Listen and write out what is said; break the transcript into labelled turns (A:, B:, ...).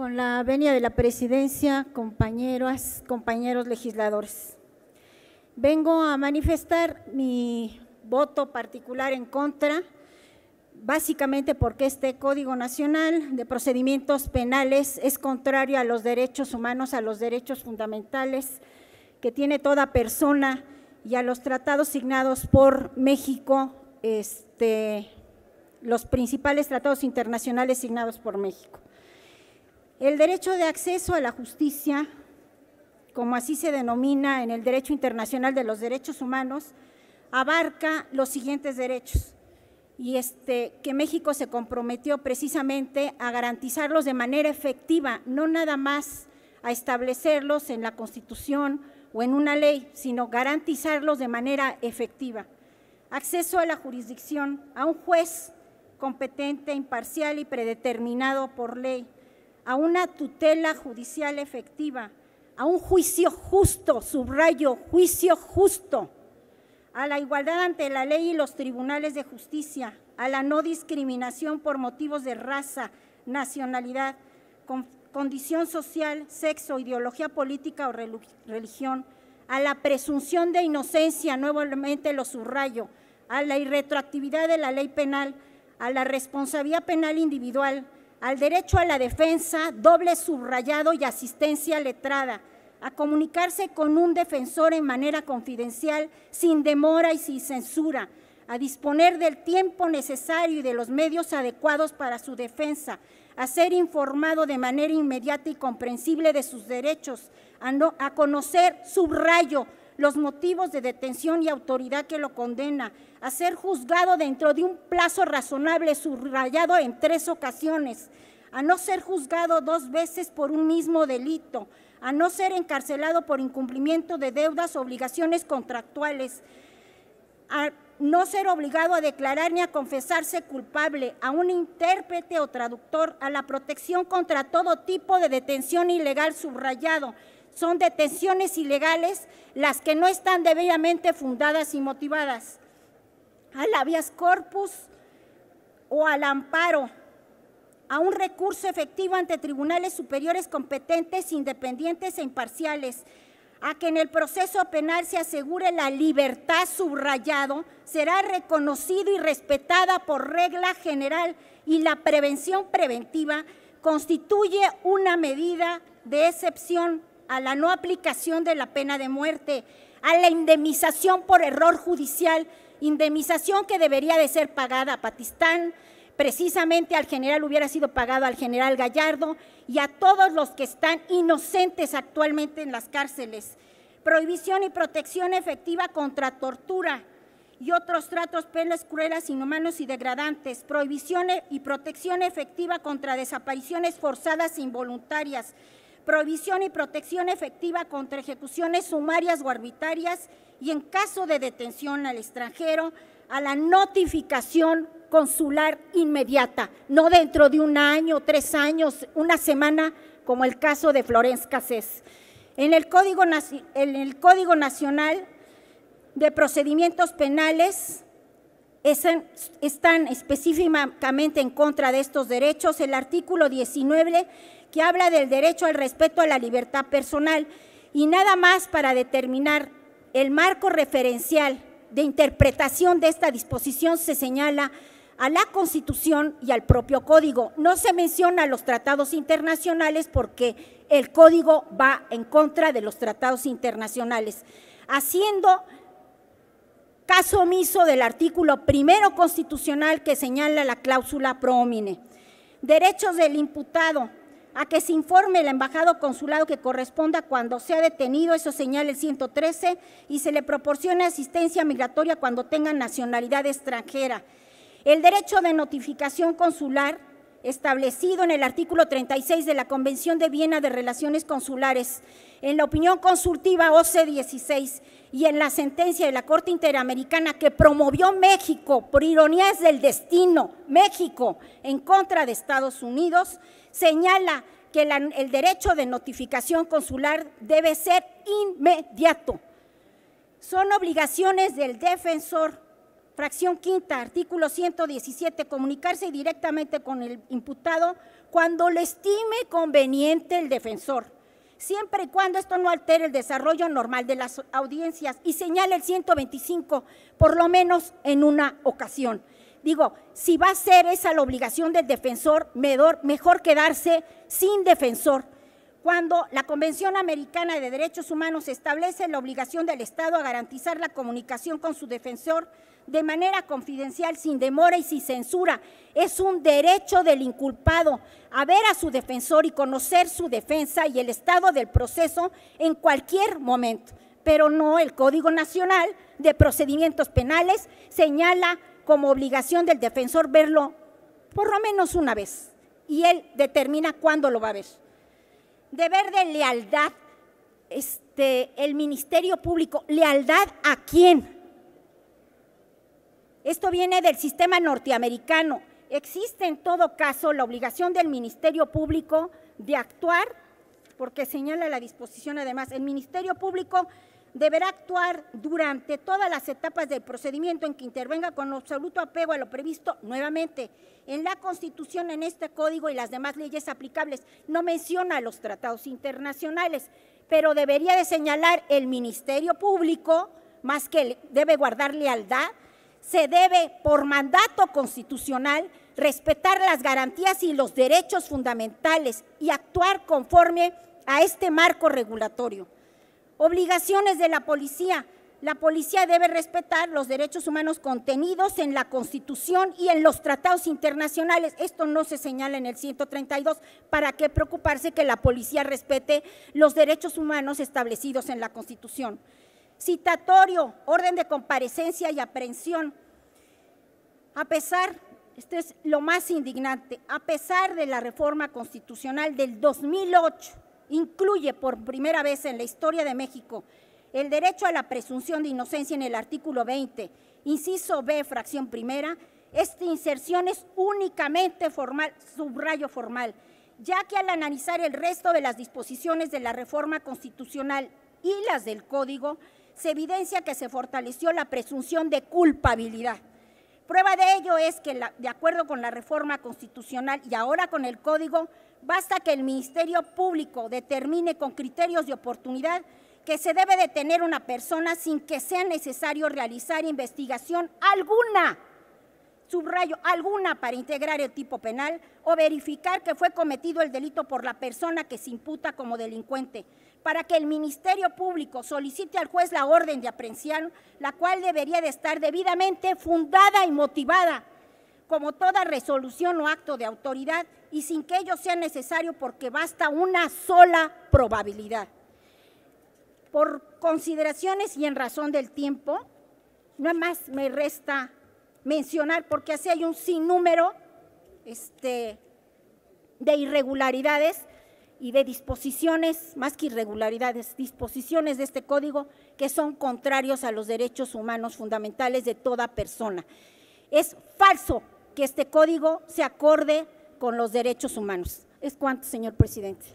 A: Con la venia de la presidencia, compañeros legisladores, vengo a manifestar mi voto particular en contra, básicamente porque este Código Nacional de Procedimientos Penales es contrario a los derechos humanos, a los derechos fundamentales que tiene toda persona y a los tratados signados por México, los principales tratados internacionales signados por México. El derecho de acceso a la justicia, como así se denomina en el derecho internacional de los derechos humanos, abarca los siguientes derechos y que México se comprometió precisamente a garantizarlos de manera efectiva, no nada más a establecerlos en la Constitución o en una ley, sino garantizarlos de manera efectiva. Acceso a la jurisdicción, a un juez competente, imparcial y predeterminado por ley, a una tutela judicial efectiva, a un juicio justo, subrayo, juicio justo, a la igualdad ante la ley y los tribunales de justicia, a la no discriminación por motivos de raza, nacionalidad, condición social, sexo, ideología política o religión, a la presunción de inocencia, nuevamente lo subrayo, a la irretroactividad de la ley penal, a la responsabilidad penal individual, al derecho a la defensa, doble subrayado y asistencia letrada, a comunicarse con un defensor en manera confidencial, sin demora y sin censura, a disponer del tiempo necesario y de los medios adecuados para su defensa, a ser informado de manera inmediata y comprensible de sus derechos, a conocer, subrayo, los motivos de detención y autoridad que lo condena, a ser juzgado dentro de un plazo razonable, subrayado en 3 ocasiones, a no ser juzgado 2 veces por un mismo delito, a no ser encarcelado por incumplimiento de deudas o obligaciones contractuales, a no ser obligado a declarar ni a confesarse culpable, a un intérprete o traductor, a la protección contra todo tipo de detención ilegal subrayado. Son detenciones ilegales las que no están debidamente fundadas y motivadas, al habeas corpus o al amparo, a un recurso efectivo ante tribunales superiores competentes, independientes e imparciales, a que en el proceso penal se asegure la libertad subrayado, será reconocido y respetada por regla general y la prevención preventiva constituye una medida de excepción a la no aplicación de la pena de muerte, a la indemnización por error judicial, indemnización que debería de ser pagada a Patistán, precisamente al general hubiera sido pagado al general Gallardo y a todos los que están inocentes actualmente en las cárceles. Prohibición y protección efectiva contra tortura y otros tratos penales crueles, inhumanos y degradantes. Prohibición y protección efectiva contra desapariciones forzadas e involuntarias. Prohibición y protección efectiva contra ejecuciones sumarias o arbitrarias y en caso de detención al extranjero, a la notificación consular inmediata, no dentro de 1 año, 3 años, 1 semana, como el caso de Florence Cassés. En el Código Nacional de Procedimientos Penales están específicamente en contra de estos derechos el artículo 19, que habla del derecho al respeto a la libertad personal, y nada más para determinar el marco referencial de interpretación de esta disposición se señala a la Constitución y al propio Código. No se menciona los tratados internacionales porque el Código va en contra de los tratados internacionales, haciendo caso omiso del artículo 1 constitucional que señala la cláusula pro homine. Derechos del imputado a que se informe el embajado o consulado que corresponda cuando sea detenido, eso señala el 113, y se le proporcione asistencia migratoria cuando tenga nacionalidad extranjera. El derecho de notificación consular, establecido en el artículo 36 de la Convención de Viena de Relaciones Consulares, en la opinión consultiva OC-16 y en la sentencia de la Corte Interamericana que promovió México, por ironías del destino, México en contra de Estados Unidos, señala que el derecho de notificación consular debe ser inmediato. Son obligaciones del defensor. Fracción quinta, artículo 117, comunicarse directamente con el imputado cuando le estime conveniente el defensor, siempre y cuando esto no altere el desarrollo normal de las audiencias, y señala el 125, por lo menos en una ocasión. Digo, si va a ser esa la obligación del defensor, mejor quedarse sin defensor. Cuando la Convención Americana de Derechos Humanos establece la obligación del Estado a garantizar la comunicación con su defensor de manera confidencial, sin demora y sin censura, es un derecho del inculpado a ver a su defensor y conocer su defensa y el estado del proceso en cualquier momento, pero no el Código Nacional de Procedimientos Penales señala como obligación del defensor verlo por lo menos una vez, y él determina cuándo lo va a ver. Deber de lealtad, el Ministerio Público, ¿lealtad a quién? Esto viene del sistema norteamericano. Existe en todo caso la obligación del Ministerio Público de actuar, porque señala la disposición además, el Ministerio Público deberá actuar durante todas las etapas del procedimiento en que intervenga con absoluto apego a lo previsto nuevamente en la Constitución, en este Código y las demás leyes aplicables. No menciona los tratados internacionales, pero debería de señalar el Ministerio Público, más que debe guardar lealtad, se debe, por mandato constitucional, respetar las garantías y los derechos fundamentales y actuar conforme a este marco regulatorio. Obligaciones de la policía. La policía debe respetar los derechos humanos contenidos en la Constitución y en los tratados internacionales. Esto no se señala en el 132. ¿Para qué preocuparse que la policía respete los derechos humanos establecidos en la Constitución? Citatorio, orden de comparecencia y aprehensión. A pesar, esto es lo más indignante, a pesar de la reforma constitucional del 2008, incluye por primera vez en la historia de México el derecho a la presunción de inocencia en el artículo 20, inciso B, fracción primera. Esta inserción es únicamente formal, subrayo formal, ya que al analizar el resto de las disposiciones de la reforma constitucional y las del Código, se evidencia que se fortaleció la presunción de culpabilidad. Prueba de ello es que, de acuerdo con la reforma constitucional y ahora con el Código, basta que el Ministerio Público determine con criterios de oportunidad que se debe detener una persona sin que sea necesario realizar investigación alguna, subrayo, alguna, para integrar el tipo penal o verificar que fue cometido el delito por la persona que se imputa como delincuente, para que el Ministerio Público solicite al juez la orden de aprehensión, la cual debería de estar debidamente fundada y motivada, como toda resolución o acto de autoridad, y sin que ello sea necesario porque basta una sola probabilidad. Por consideraciones y en razón del tiempo, nada más me resta mencionar, porque así hay un sinnúmero de irregularidades y de disposiciones, más que irregularidades, disposiciones de este código que son contrarios a los derechos humanos fundamentales de toda persona. Es falso que este código se acorde con los derechos humanos. Es cuanto, señor presidente.